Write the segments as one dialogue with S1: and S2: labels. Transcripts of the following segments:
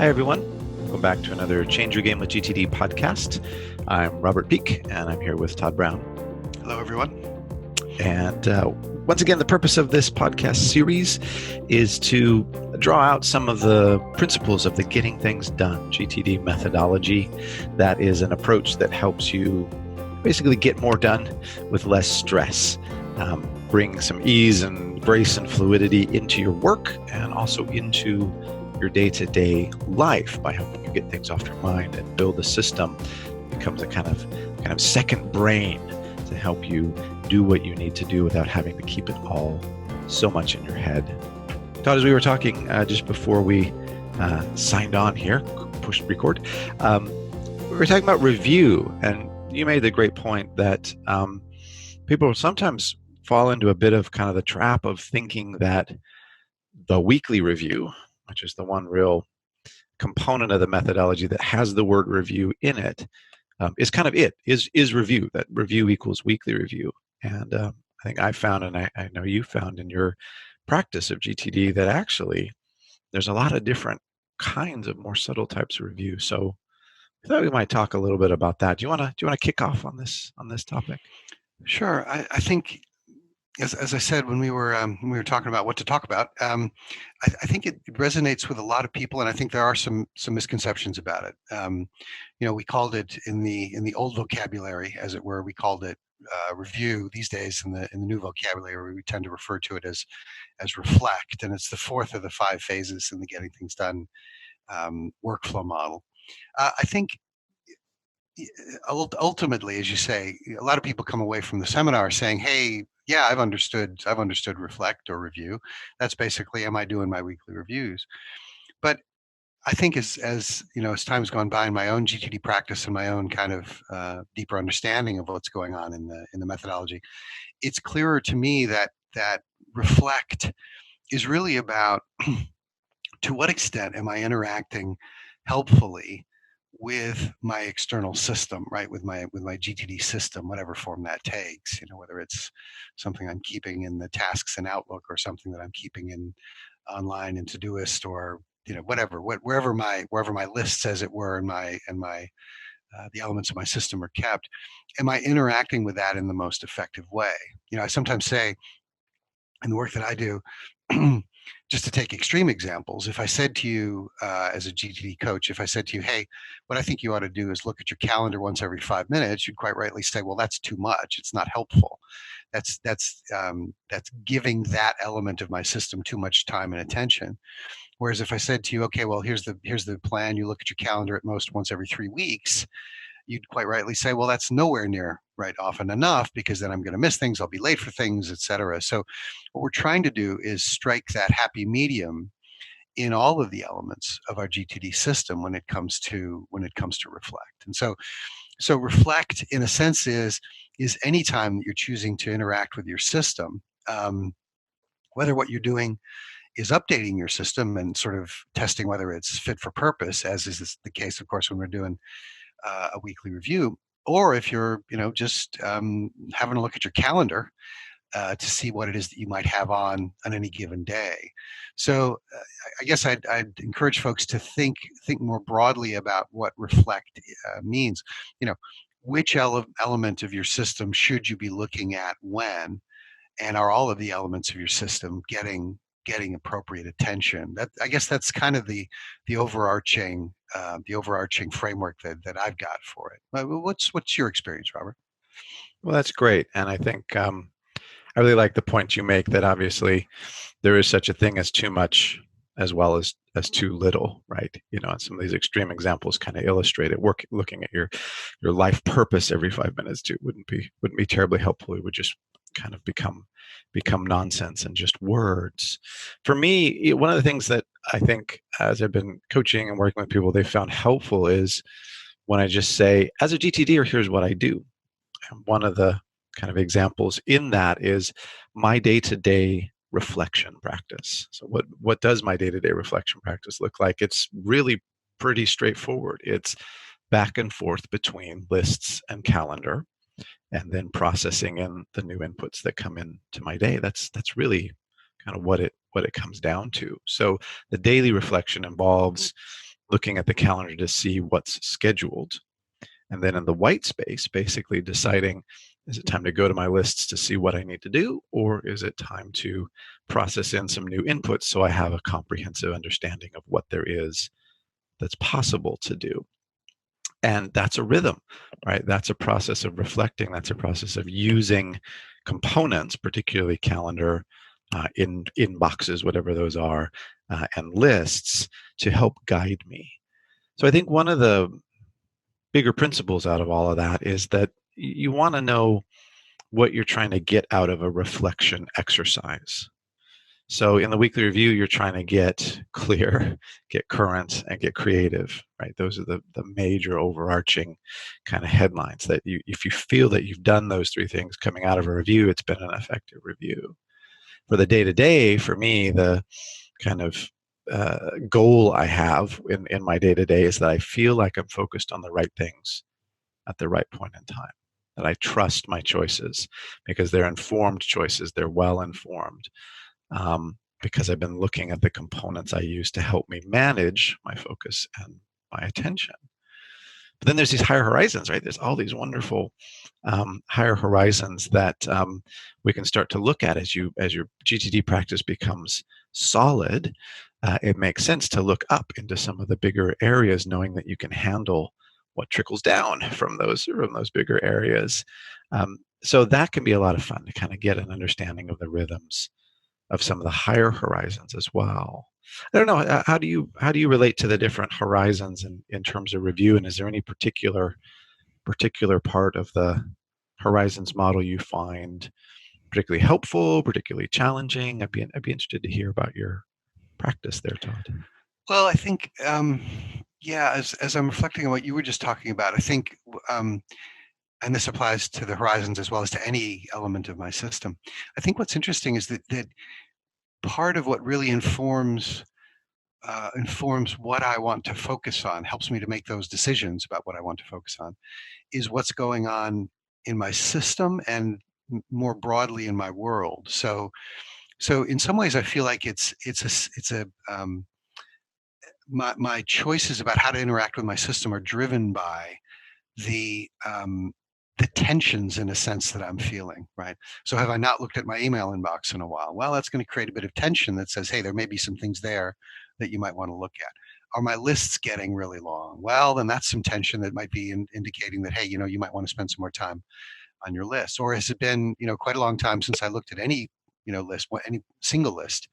S1: Hi, everyone. Welcome back to another Change Your Game with GTD podcast. I'm Robert Peake, and I'm here with Todd Brown.
S2: Hello, everyone.
S1: And once again, the purpose of this podcast series is to draw out some of the principles of the Getting Things Done GTD methodology. That is an approach that helps you basically get more done with less stress, bring some ease and grace and fluidity into your work and also into your day-to-day life by helping you get things off your mind and build a system that becomes a kind of second brain to help you do what you need to do without having to keep it all so much in your head. Todd, as we were talking just before we signed on here, pushed record, we were talking about review, and you made the great point that people sometimes fall into a bit of kind of the trap of thinking that the weekly review, which is the one real component of the methodology that has the word review in it, is review. That review equals weekly review. And I think I found, and I know you found in your practice of GTD, that actually there's a lot of different kinds of more subtle types of review. So I thought we might talk a little bit about that. Do you want to kick off on this topic?
S2: Sure. I think, as I said when we were talking about what to talk about, I think it resonates with a lot of people, and I think there are some misconceptions about it. We called it in the old vocabulary, as it were, we called it review. These days, in the new vocabulary, we tend to refer to it as reflect, and it's the fourth of the 5 phases in the Getting Things Done workflow model. I think ultimately, as you say, a lot of people come away from the seminar saying, "Hey, yeah, I've understood reflect or review. That's basically, am I doing my weekly reviews?" But I think as time's gone by in my own GTD practice and my own kind of deeper understanding of what's going on in the methodology, it's clearer to me that reflect is really about to what extent am I interacting helpfully with my external system, right? With my GTD system, whatever form that takes, whether it's something I'm keeping in the tasks in Outlook or something that I'm keeping in online in Todoist, or wherever my lists, as it were, and my the elements of my system are kept. Am I interacting with that in the most effective way? I sometimes say in the work that I do, just to take extreme examples, if I said to you as a GTD coach, if I said to you, "Hey, what I think you ought to do is look at your calendar once every 5 minutes," you'd quite rightly say, "Well, that's too much. It's not helpful. That's giving that element of my system too much time and attention." Whereas if I said to you, "Okay, well, here's the plan. You look at your calendar at most once every 3 weeks," you'd quite rightly say, "Well, that's nowhere near right often enough, because then I'm going to miss things, I'll be late for things, etc." So what we're trying to do is strike that happy medium in all of the elements of our GTD system when it comes to reflect. And so reflect, in a sense, is any time that you're choosing to interact with your system, whether what you're doing is updating your system and sort of testing whether it's fit for purpose, as is the case, of course, when we're doing a weekly review, or if you're just having a look at your calendar to see what it is that you might have on any given day. So I guess I'd encourage folks to think more broadly about what reflect means. Which element of your system should you be looking at when, and are all of the elements of your system getting appropriate attention? I guess that's kind of the overarching framework that I've got for it. What's your experience, Robert?
S1: Well, that's great. And I think I really like the point you make that obviously there is such a thing as too much as well as too little, right? And some of these extreme examples kind of illustrate it. Looking at your life purpose every 5 minutes too wouldn't be terribly helpful. It would just kind of become nonsense and just words. For me, one of the things that I think, as I've been coaching and working with people, they found helpful is when I just say, as a GTDer, here's what I do. And one of the kind of examples in that is my day-to-day reflection practice. So what does my day-to-day reflection practice look like? It's really pretty straightforward. It's back and forth between lists and calendar, and then processing in the new inputs that come into my day. That's really kind of what it comes down to. So the daily reflection involves looking at the calendar to see what's scheduled. And then in the white space, basically deciding, is it time to go to my lists to see what I need to do, or is it time to process in some new inputs so I have a comprehensive understanding of what there is that's possible to do? And that's a rhythm, right? That's a process of reflecting. That's a process of using components, particularly calendar, in inboxes, whatever those are, and lists to help guide me. So I think one of the bigger principles out of all of that is that you want to know what you're trying to get out of a reflection exercise. So in the weekly review, you're trying to get clear, get current, and get creative, right? Those are the major overarching kind of headlines that if you feel that you've done those three things coming out of a review, it's been an effective review. For the day-to-day, for me, the kind of goal I have in my day-to-day is that I feel like I'm focused on the right things at the right point in time, that I trust my choices because they're informed choices, they're well informed, because I've been looking at the components I use to help me manage my focus and my attention. But then there's these higher horizons, right? There's all these wonderful higher horizons that we can start to look at as your GTD practice becomes solid. It makes sense to look up into some of the bigger areas, knowing that you can handle what trickles down from those bigger areas. So that can be a lot of fun to kind of get an understanding of the rhythms of some of the higher horizons as well. I don't know. How do you relate to the different horizons in terms of review? And is there any particular part of the horizons model you find particularly helpful, particularly challenging? I'd be interested to hear about your practice there, Todd.
S2: Well, I think, yeah, as I'm reflecting on what you were just talking about, I think, and this applies to the horizons as well as to any element of my system. I think what's interesting is that part of what really informs what I want to focus on, helps me to make those decisions about what I want to focus on, is what's going on in my system and more broadly in my world. So in some ways, I feel like my choices about how to interact with my system are driven by the um, the tensions in a sense that I'm feeling, right? So have I not looked at my email inbox in a while? Well, that's going to create a bit of tension that says, hey, there may be some things there that you might want to look at. Are my lists getting really long? Well, then that's some tension that might be indicating that, hey, you might want to spend some more time on your list. Or has it been, quite a long time since I looked at any, list, any single list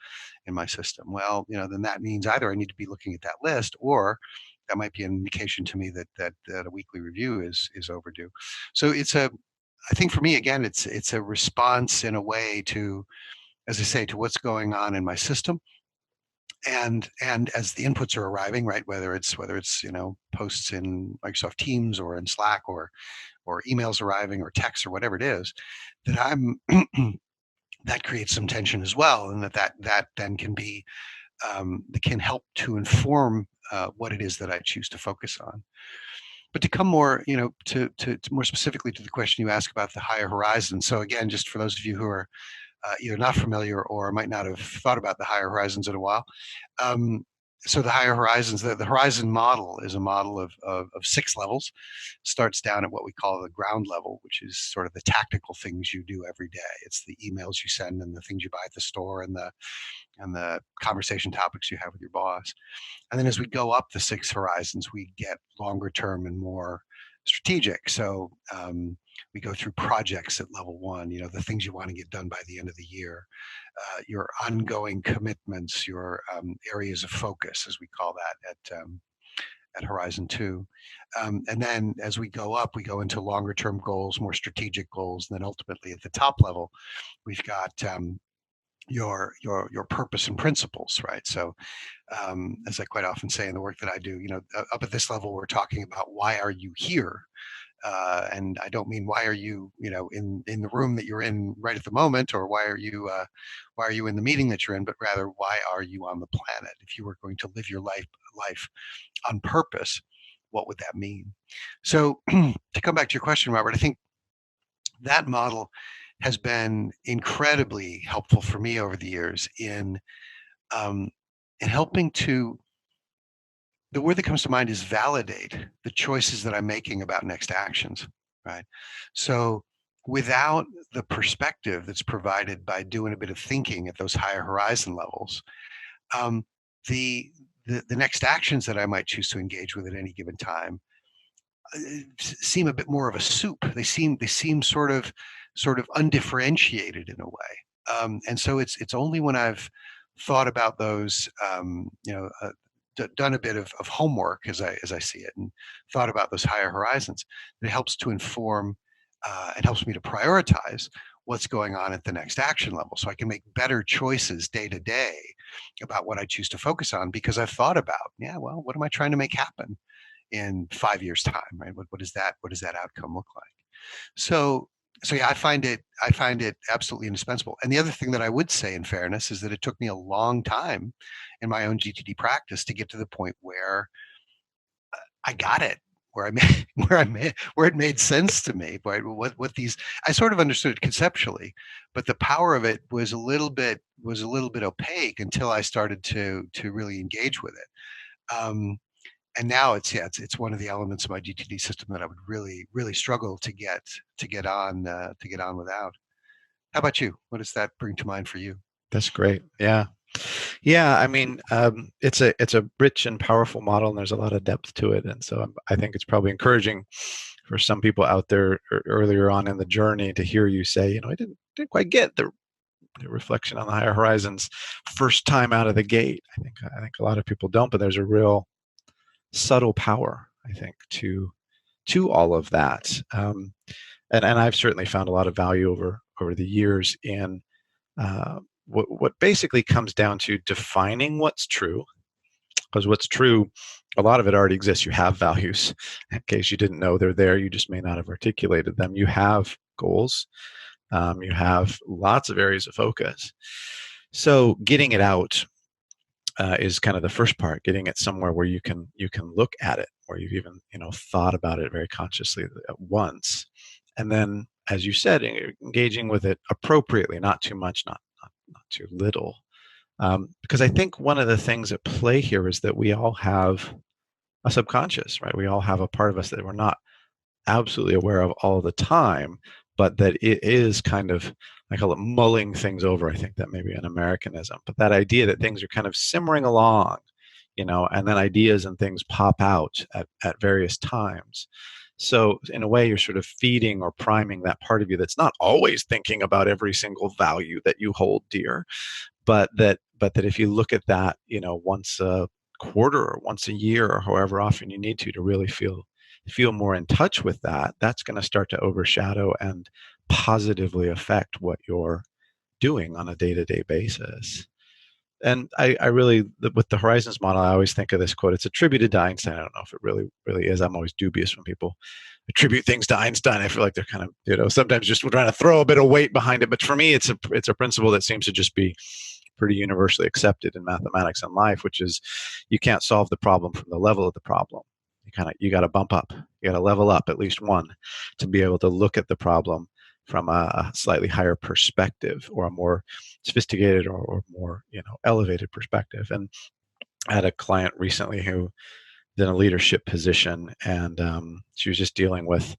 S2: in my system? Well, then that means either I need to be looking at that list, or that might be an indication to me that a weekly review is overdue. So I think for me, again, it's a response in a way to, as I say, to what's going on in my system. And as the inputs are arriving, right, whether it's posts in Microsoft Teams or in Slack or emails arriving or texts or whatever it is, that I'm that creates some tension as well, and that then can be that can help to inform what it is that I choose to focus on. But to come more, to more specifically to the question you asked about the higher horizon. So again, just for those of you who are either not familiar or might not have thought about the higher horizons in a while. So the higher horizons, the horizon model is a model of 6 levels. Starts down at what we call the ground level, which is sort of the tactical things you do every day. It's the emails you send and the things you buy at the store and the conversation topics you have with your boss. And then as we go up the 6 horizons, we get longer term and more strategic. So we go through projects at level 1, the things you want to get done by the end of the year, your ongoing commitments, your areas of focus, as we call that at Horizon 2. And then as we go up, we go into longer term goals, more strategic goals. And then ultimately at the top level, we've got your purpose and principles, right? So as I quite often say in the work that I do, up at this level, we're talking about why are you here? And I don't mean why are you, in the room that you're in right at the moment, or why are you in the meeting that you're in, but rather why are you on the planet? If you were going to live your life on purpose, what would that mean? So to come back to your question, Robert, I think that model has been incredibly helpful for me over the years in helping to the word that comes to mind is validate the choices that I'm making about next actions, right? So without the perspective that's provided by doing a bit of thinking at those higher horizon levels, um, the, the next actions that I might choose to engage with at any given time seem a bit more of a soup. They seem sort of undifferentiated in a way. And so it's only when I've thought about those, done a bit of homework as I see it, and thought about those higher horizons, that it helps to inform. It helps me to prioritize what's going on at the next action level, so I can make better choices day to day about what I choose to focus on, because I've thought about, yeah, well, what am I trying to make happen in 5 years' time, right? What does that outcome look like? So so yeah, I find it absolutely indispensable. And the other thing that I would say, in fairness, is that it took me a long time in my own GTD practice to get to the point where I got it, where I made where it made sense to me. Right? What these I sort of understood it conceptually, but the power of it was a little bit opaque until I started to really engage with it. And now it's one of the elements of my GTD system that I would really struggle to get on without. How about you? What does that bring to mind for you?
S1: That's great. Yeah. Yeah, I mean, it's a rich and powerful model, and there's a lot of depth to it. And so I think it's probably encouraging for some people out there earlier on in the journey to hear you say, I didn't quite get the reflection on the higher horizons first time out of the gate. I think a lot of people don't, but there's a real subtle power, I think, to all of that. And I've certainly found a lot of value over the years in what basically comes down to defining what's true, because what's true, a lot of it already exists. You have values. In case you didn't know they're there, you just may not have articulated them. You have goals. You have lots of areas of focus. So getting it out is kind of the first part. Getting it somewhere where you can look at it, where you've even thought about it very consciously at once, and then, as you said, engaging with it appropriately, not too much, not too little. Because I think one of the things at play here is that we all have a subconscious, right? We all have a part of us that we're not absolutely aware of all the time, but that it is kind of, I call it mulling things over. I think that may be an Americanism, but that idea that things are kind of simmering along, and then ideas and things pop out at various times. So in a way, you're sort of feeding or priming that part of you that's not always thinking about every single value that you hold dear, but that if you look at that, once a quarter or once a year or however often you need to really feel more in touch with that, that's going to start to overshadow and positively affect what you're doing on a day-to-day basis. And I really, with the Horizons model, I always think of this quote. It's attributed to Einstein. I don't know if it really is. I'm always dubious when people attribute things to Einstein. I feel like they're kind of, sometimes just trying to throw a bit of weight behind it. But for me, it's a principle that seems to just be pretty universally accepted in mathematics and life, which is you can't solve the problem from the level of the problem. You got to bump up. You got to level up at least one to be able to look at the problem from a slightly higher perspective, or a more sophisticated or more elevated perspective. And I had a client recently who in a leadership position, and she was just dealing with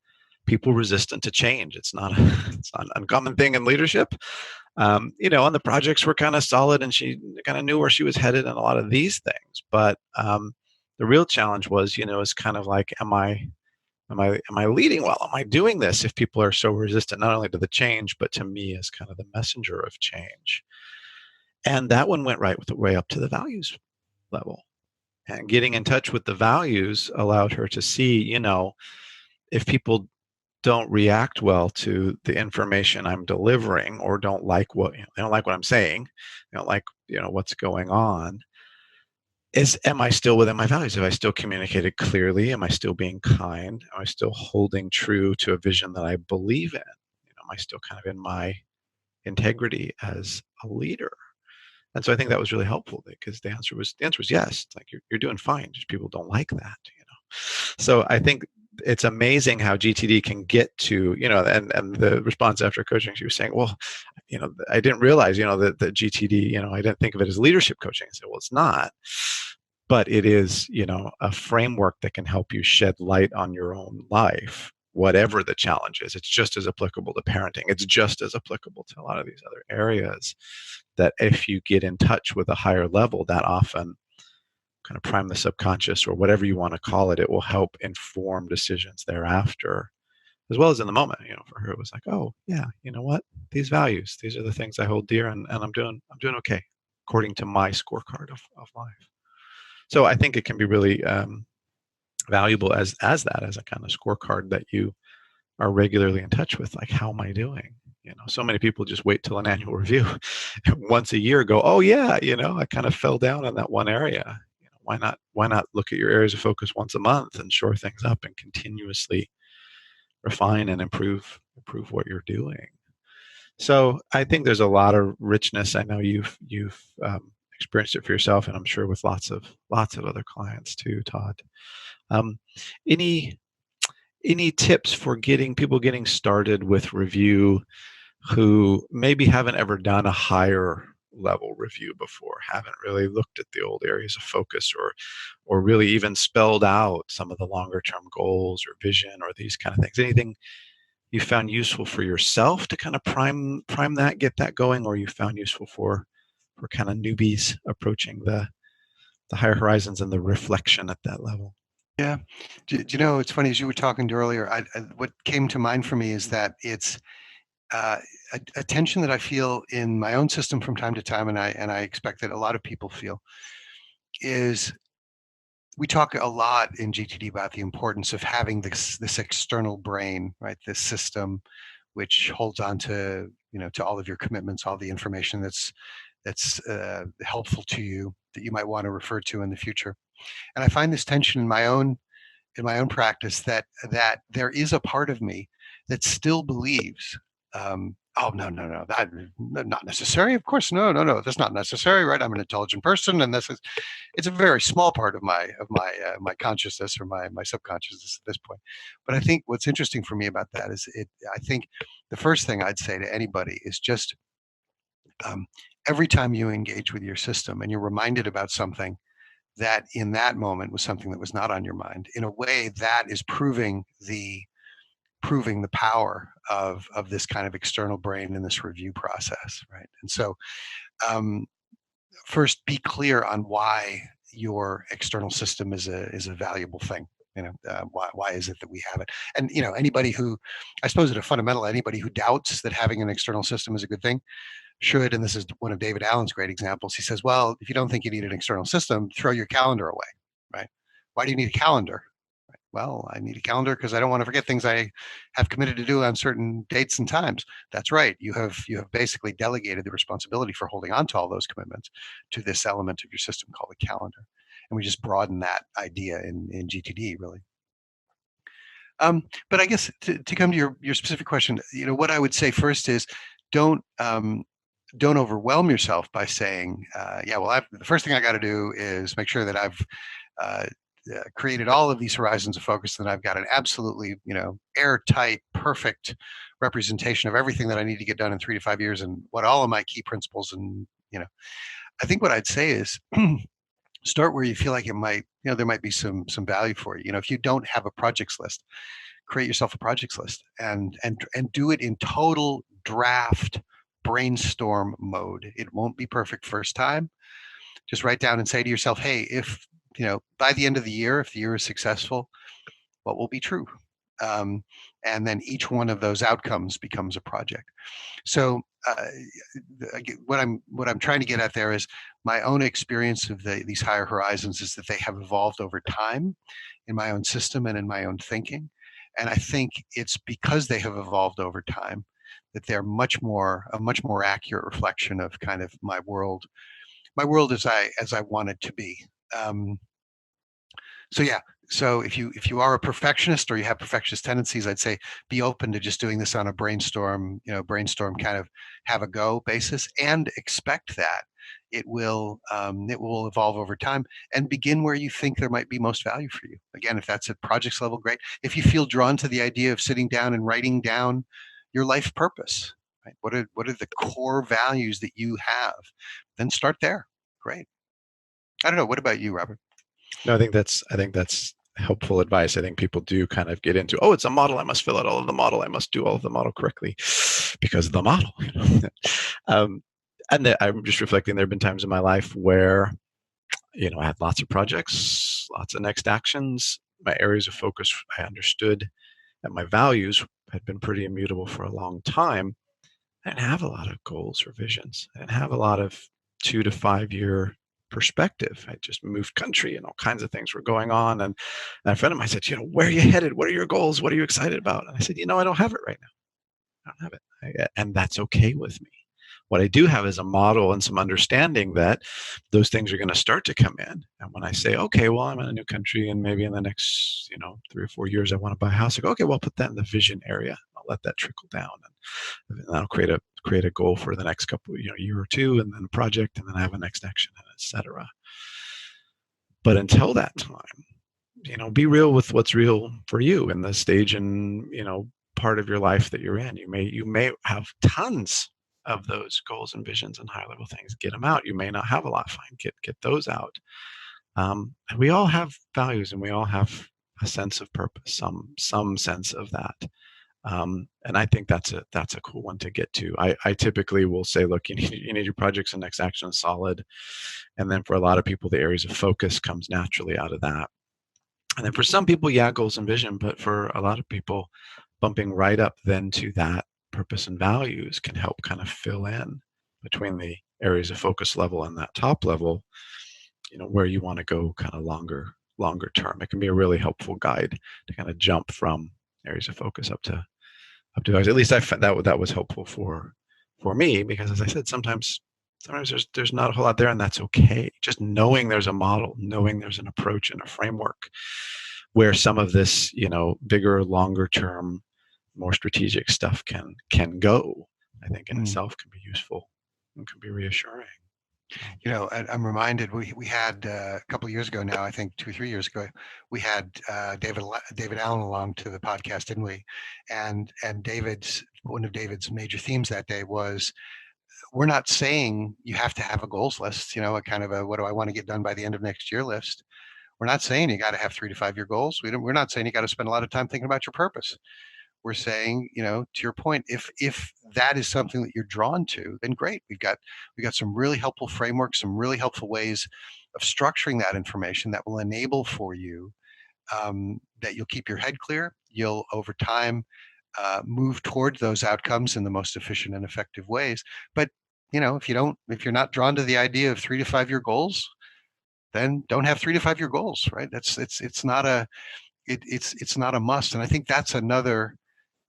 S1: people resistant to change. It's not an uncommon thing in leadership. And the projects were kind of solid, and she kind of knew where she was headed in a lot of these things. But the real challenge was, is kind of like, am I leading well? Am I doing this if people are so resistant, not only to the change, but to me as kind of the messenger of change? And that one went right with the way up to the values level. And getting in touch with the values allowed her to see, if people don't react well to the information I'm delivering, or don't like they don't like what I'm saying, they don't like, what's going on, am I still within my values? Have I still communicated clearly? Am I still being kind? Am I still holding true to a vision that I believe in? Am I still kind of in my integrity as a leader? And so I think that was really helpful, because the answer was yes. It's like, you're doing fine. Just people don't like that. So I think it's amazing how GTD can get to, and the response after coaching, she was saying, well, I didn't realize, that the GTD, I didn't think of it as leadership coaching. I said, well, it's not, but it is, a framework that can help you shed light on your own life, whatever the challenge is. It's just as applicable to parenting. It's just as applicable to a lot of these other areas, that if you get in touch with a higher level, that often kind of prime the subconscious, or whatever you want to call it. It will help inform decisions thereafter, as well as in the moment. For her, it was like, oh yeah, you know what? These values, these are the things I hold dear, and I'm doing okay according to my scorecard of life. So I think it can be really valuable as a kind of scorecard that you are regularly in touch with. Like, how am I doing? So many people just wait till an annual review once a year, go, oh yeah, I kind of fell down in that one area. Why not look at your areas of focus once a month and shore things up and continuously refine and improve what you're doing. So I think there's a lot of richness. I know you've experienced it for yourself, and I'm sure with lots of other clients too, Todd. Um, any any tips for getting people getting started with review, who maybe haven't ever done a higher level review before, haven't really looked at the old areas of focus, or really even spelled out some of the longer term goals or vision or these kind of things? Anything you found useful for yourself to kind of prime that, get that going, or you found useful for kind of newbies approaching the higher horizons and the reflection at that level?
S2: Yeah. Do you know, it's funny, as you were talking earlier, what came to mind for me is that it's a tension that I feel in my own system from time to time, and I expect that a lot of people feel, is we talk a lot in GTD about the importance of having this external brain, right? This system which holds on to, to all of your commitments, all the information that's helpful to you that you might want to refer to in the future. And I find this tension in my own practice, that there is a part of me that still believes, oh no, no, no, that not necessary. Of course, no, no, no, that's not necessary, right? I'm an intelligent person, and this is it's a very small part of my consciousness, or my subconsciousness at this point. But I think what's interesting for me about that is it. I think the first thing I'd say to anybody is just, um, every time you engage with your system and you're reminded about something that in that moment was something that was not on your mind, in a way that is proving the power of this kind of external brain in this review process, right? And so, um, first, be clear on why your external system is a valuable thing. Why is it that we have it? And anybody who, I suppose, at a fundamental, anybody who doubts that having an external system is a good thing should, and this is one of David Allen's great examples. He says, well, if you don't think you need an external system, throw your calendar away, right? Why do you need a calendar? Well, I need a calendar because I don't want to forget things I have committed to do on certain dates and times. That's right. You have basically delegated the responsibility for holding on to all those commitments to this element of your system called a calendar. And we just broaden that idea in GTD, really. But I guess to come to your specific question, what I would say first is, don't don't overwhelm yourself by saying, yeah, well, the first thing I got to do is make sure that I've uh, created all of these horizons of focus, and I've got an absolutely, airtight, perfect representation of everything that I need to get done in 3 to 5 years, and what all of my key principles. And I think what I'd say is, start where you feel like it might, there might be some value for you. If you don't have a projects list, create yourself a projects list, and do it in total draft brainstorm mode. It won't be perfect first time. Just write down and say to yourself, hey, if by the end of the year, if the year is successful, what will be true? Um, and then each one of those outcomes becomes a project. So, what I'm trying to get at there is, my own experience of these higher horizons is that they have evolved over time in my own system and in my own thinking. And I think it's because they have evolved over time that they're a much more accurate reflection of kind of my world as I want it to be. Um, so yeah. So if you are a perfectionist, or you have perfectionist tendencies, I'd say be open to just doing this on a brainstorm kind of have a go basis, and expect that it will evolve over time, and begin where you think there might be most value for you. Again, if that's at projects level, great. If you feel drawn to the idea of sitting down and writing down your life purpose, right? What are the core values that you have? Then start there. Great. I don't know. What about you, Robert?
S1: No, I think that's helpful advice. I think people do kind of get into, oh, it's a model. I must fill out all of the model. I must do all of the model correctly because of the model. um, and I'm just reflecting. There have been times in my life where I had lots of projects, lots of next actions. My areas of focus, I understood, and my values had been pretty immutable for a long time. I didn't have a lot of goals or visions. I didn't have a lot of 2 to 5 year perspective. I just moved country and all kinds of things were going on. And a friend of mine said, where are you headed? What are your goals? What are you excited about? And I said, I don't have it right now. I don't have it. And that's okay with me. What I do have is a model and some understanding that those things are going to start to come in. And when I say, okay, well, I'm in a new country and maybe in the next, 3 or 4 years, I want to buy a house. I go, okay, well, I'll put that in the vision area. I'll let that trickle down. And that'll create a goal for the next couple, year or two, and then a project, and then I have a next action, and etc. But until that time, be real with what's real for you in the stage and part of your life that you're in. You may have tons of those goals and visions and high level things. Get them out. You may not have a lot. Fine, get those out. And we all have values, and we all have a sense of purpose, some sense of that. And I think that's a cool one to get to. I typically will say, look, you need your projects and next action solid, and then for a lot of people, the areas of focus comes naturally out of that. And then for some people, yeah, goals and vision, but for a lot of people, bumping right up then to that purpose and values can help kind of fill in between the areas of focus level and that top level, where you want to go kind of longer term. It can be a really helpful guide to kind of jump from areas of focus up to values. At least I found that was helpful for me, because as I said, sometimes there's not a whole lot there, and that's okay. Just knowing there's a model, knowing there's an approach and a framework where some of this, bigger, longer term, more strategic stuff can go, I think in itself can be useful and can be reassuring.
S2: I'm reminded we had a couple of years ago now, I think 2 or 3 years ago, we had David Allen along to the podcast, didn't we? And one of David's major themes that day was, we're not saying you have to have a goals list, a kind of a what do I want to get done by the end of next year list. We're not saying you got to have 3 to 5 year goals. We're not saying you got to spend a lot of time thinking about your purpose. We're saying, to your point, if that is something that you're drawn to, then great. We got some really helpful frameworks, some really helpful ways of structuring that information that will enable for you that you'll keep your head clear. You'll over time move toward those outcomes in the most efficient and effective ways. But if you're not drawn to the idea of 3 to 5 year goals, then don't have 3 to 5 year goals, right? It's not a must. And I think that's another.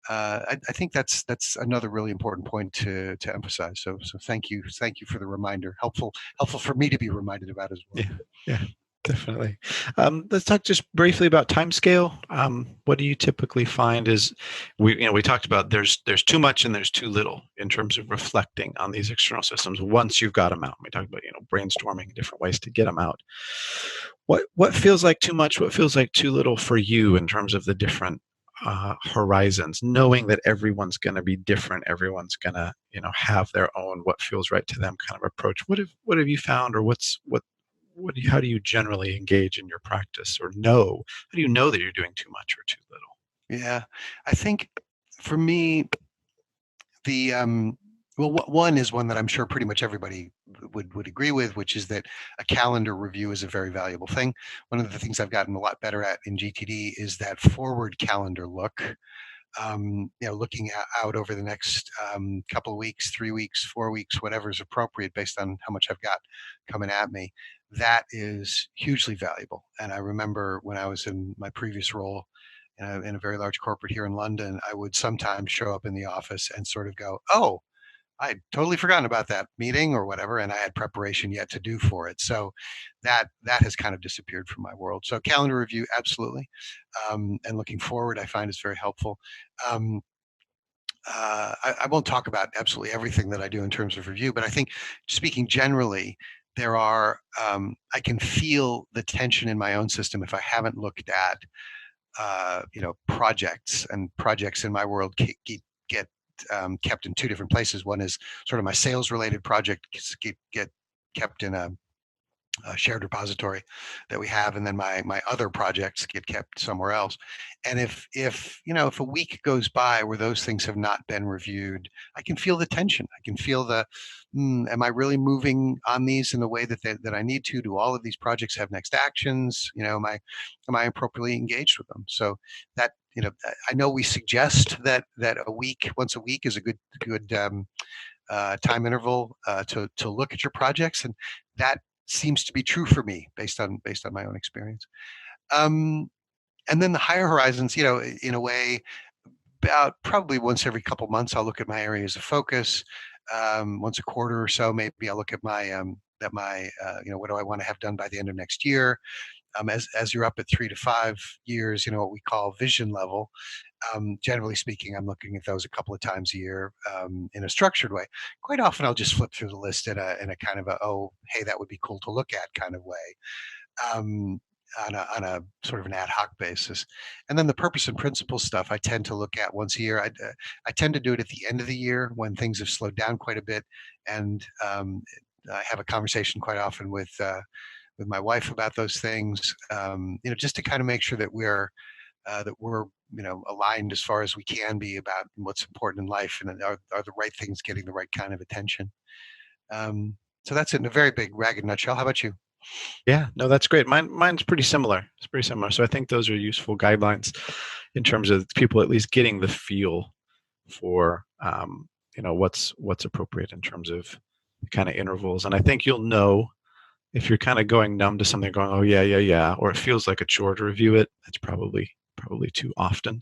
S2: I think that's another really important point to emphasize. So thank you for the reminder. Helpful for me to be reminded about as well.
S1: Yeah, definitely. Let's talk just briefly about timescale. What do you typically find is we talked about there's too much and there's too little in terms of reflecting on these external systems once you've got them out. We talked about brainstorming different ways to get them out. What feels like too much? What feels like too little for you in terms of the different horizons, knowing that everyone's going to be different, everyone's going to have their own what feels right to them kind of approach. What have you found, or how do you generally engage in your practice, or how do you know that you're doing too much or too little?
S2: Yeah, I think for me, the one is one that I'm sure pretty much everybody would agree with, which is that a calendar review is a very valuable thing. One of the things I've gotten a lot better at in GTD is that forward calendar look. Looking out over the next couple of weeks, 3 weeks, 4 weeks, whatever is appropriate based on how much I've got coming at me. That is hugely valuable. And I remember when I was in my previous role in a very large corporate here in London, I would sometimes show up in the office and sort of go, oh, I'd totally forgotten about that meeting or whatever, and I had preparation yet to do for it. So that has kind of disappeared from my world. So calendar review, absolutely. And looking forward, I find is very helpful. I won't talk about absolutely everything that I do in terms of review, but I think speaking generally, there are, I can feel the tension in my own system if I haven't looked at, projects, and projects in my world get kept in two different places. One is sort of my sales related project get kept in a shared repository that we have, and then my other projects get kept somewhere else. And if a week goes by where those things have not been reviewed, I can feel the tension. I can feel am I really moving on these in the way that I need to? Do all of these projects have next actions? Am I appropriately engaged with them? So that, I know we suggest that once a week is a good time interval to look at your projects, and that seems to be true for me based on my own experience. Um, and then the higher horizons, in a way, about probably once every couple months, I'll look at my areas of focus. Once a quarter or so, maybe I'll look at what do I want to have done by the end of next year. As you're up at 3 to 5 years, what we call vision level. Generally speaking, I'm looking at those a couple of times a year in a structured way. Quite often, I'll just flip through the list in a kind of oh, hey, that would be cool to look at kind of way, um, on a sort of an ad hoc basis. And then the purpose and principle stuff, I tend to look at once a year. I tend to do it at the end of the year when things have slowed down quite a bit, and I have a conversation quite often with my wife about those things, just to kind of make sure that we're aligned as far as we can be about what's important in life, and are the right things getting the right kind of attention. So that's it in a very big ragged nutshell. How about you?
S1: Yeah, no, that's great. Mine's pretty similar. It's pretty similar. So I think those are useful guidelines in terms of people at least getting the feel for what's appropriate in terms of kind of intervals. And I think you'll know if you're kind of going numb to something, going, oh yeah, yeah, yeah, or it feels like a chore to review it. That's probably too often.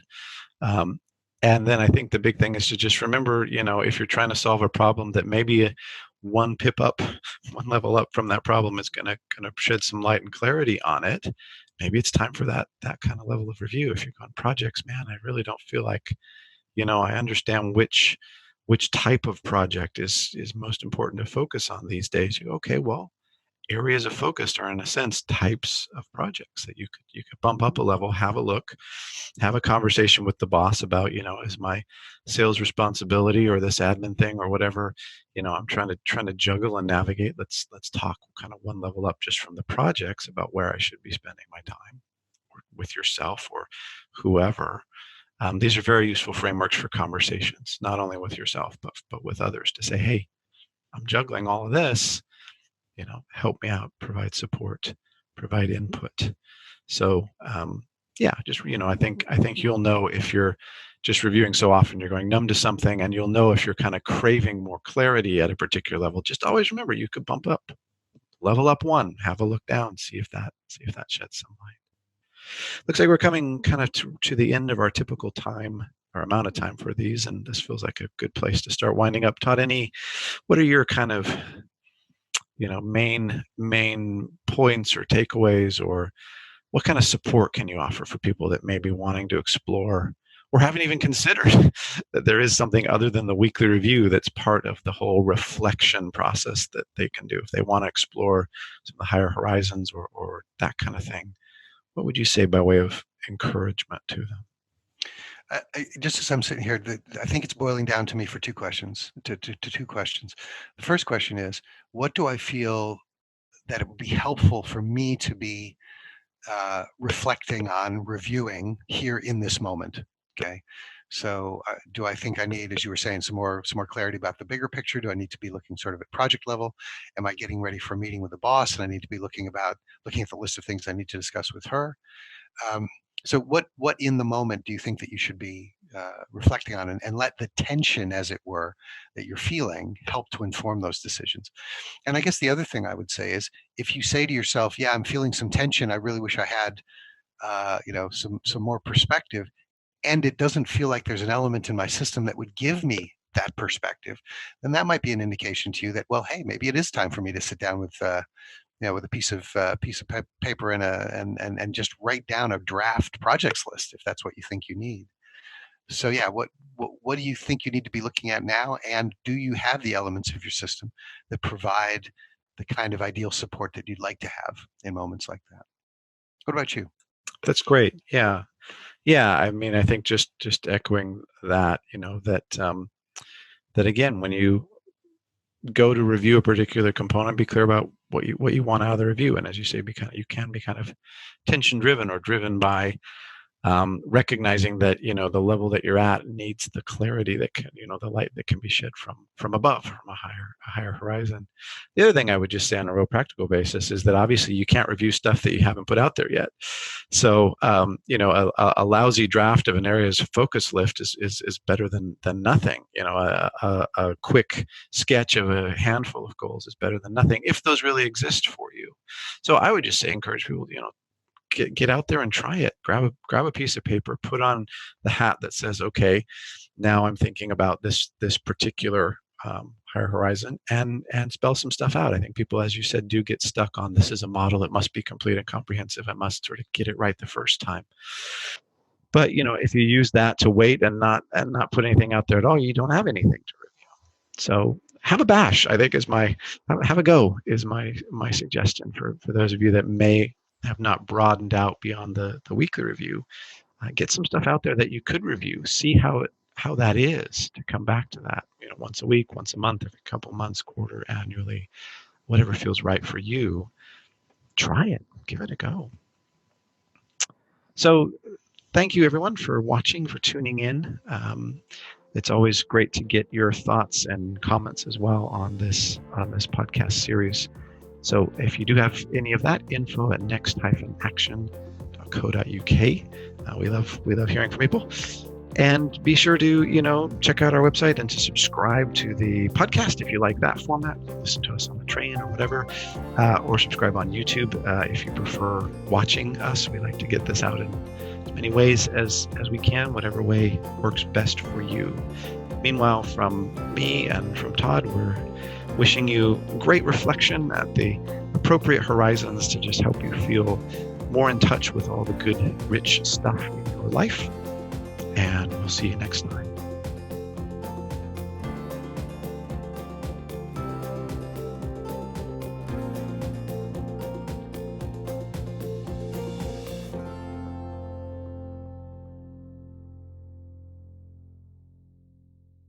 S1: Um, and then I think the big thing is to just remember, if you're trying to solve a problem that maybe one pip up, one level up from that problem is gonna shed some light and clarity on it. Maybe it's time for that kind of level of review. If you're going projects, man, I really don't feel like, I understand which type of project is most important to focus on these days. You go, okay, well, areas of focus are in a sense types of projects that you could bump up a level, have a look, have a conversation with the boss about, is my sales responsibility or this admin thing or whatever, I'm trying to juggle and navigate. Let's talk kind of one level up just from the projects about where I should be spending my time, or with yourself or whoever. These are very useful frameworks for conversations, not only with yourself but with others, to say, hey, I'm juggling all of this, help me out, provide support, provide input. So yeah, just, I think you'll know if you're just reviewing so often, you're going numb to something, and you'll know if you're kind of craving more clarity at a particular level. Just always remember, you could bump up, level up one, have a look down, see if that sheds some light. Looks like we're coming kind of to the end of our typical time, or amount of time for these, and this feels like a good place to start winding up. Todd, what are your kind of main points or takeaways, or what kind of support can you offer for people that may be wanting to explore or haven't even considered that there is something other than the weekly review that's part of the whole reflection process that they can do if they want to explore some of the higher horizons, or that kind of thing? What would you say by way of encouragement to them?
S2: Just as I'm sitting here, I think it's boiling down to me for two questions. To two questions. The first question is, what do I feel that it would be helpful for me to be reflecting on, reviewing here in this moment? Okay. So, do I think I need, as you were saying, some more clarity about the bigger picture? Do I need to be looking sort of at project level? Am I getting ready for a meeting with the boss, and I need to be looking at the list of things I need to discuss with her? Um, so, what in the moment do you think that you should be reflecting on, and let the tension, as it were, that you're feeling help to inform those decisions? And I guess the other thing I would say is, if you say to yourself, "Yeah, I'm feeling some tension. I really wish I had, some more perspective," and it doesn't feel like there's an element in my system that would give me that perspective, then that might be an indication to you that, well, hey, maybe it is time for me to sit down with a piece of paper and just write down a draft projects list if that's what you think you need. So yeah, what do you think you need to be looking at now, and do you have the elements of your system that provide the kind of ideal support that you'd like to have in moments like that? What about you?
S1: That's great. Yeah. Yeah, I mean, I think just echoing that, that again, when you go to review a particular component, be clear about what you want out of the review. And as you say, you can be kind of tension driven or driven by recognizing that the level that you're at needs the clarity that can, the light that can be shed from above, from a higher horizon. The other thing I would just say on a real practical basis is that obviously you can't review stuff that you haven't put out there yet. So a lousy draft of an area's focus lift is better than nothing. A quick sketch of a handful of goals is better than nothing if those really exist for you. So I would just say encourage people, get out there and try it. Grab a piece of paper, put on the hat that says, okay, now I'm thinking about this particular higher horizon, and spell some stuff out. I think people, as you said, do get stuck on this is a model that must be complete and comprehensive. I must sort of get it right the first time. But if you use that to wait and not put anything out there at all, you don't have anything to review. So have a bash, I think, have a go is my suggestion for those of you that may have not broadened out beyond the weekly review. Get some stuff out there that you could review. See how that is to come back to that. Once a week, once a month, every couple months, quarter, annually, whatever feels right for you. Try it. Give it a go. So, thank you everyone for watching, for tuning in. It's always great to get your thoughts and comments as well on this podcast series. So if you do have any of that, info at next-action.co.uk. We love hearing from people. And be sure to, check out our website and to subscribe to the podcast if you like that format. Listen to us on the train or whatever, or subscribe on YouTube if you prefer watching us. We like to get this out in as many ways as we can, whatever way works best for you. Meanwhile, from me and from Todd, we're wishing you great reflection at the appropriate horizons to just help you feel more in touch with all the good, rich stuff in your life. And we'll see you next time.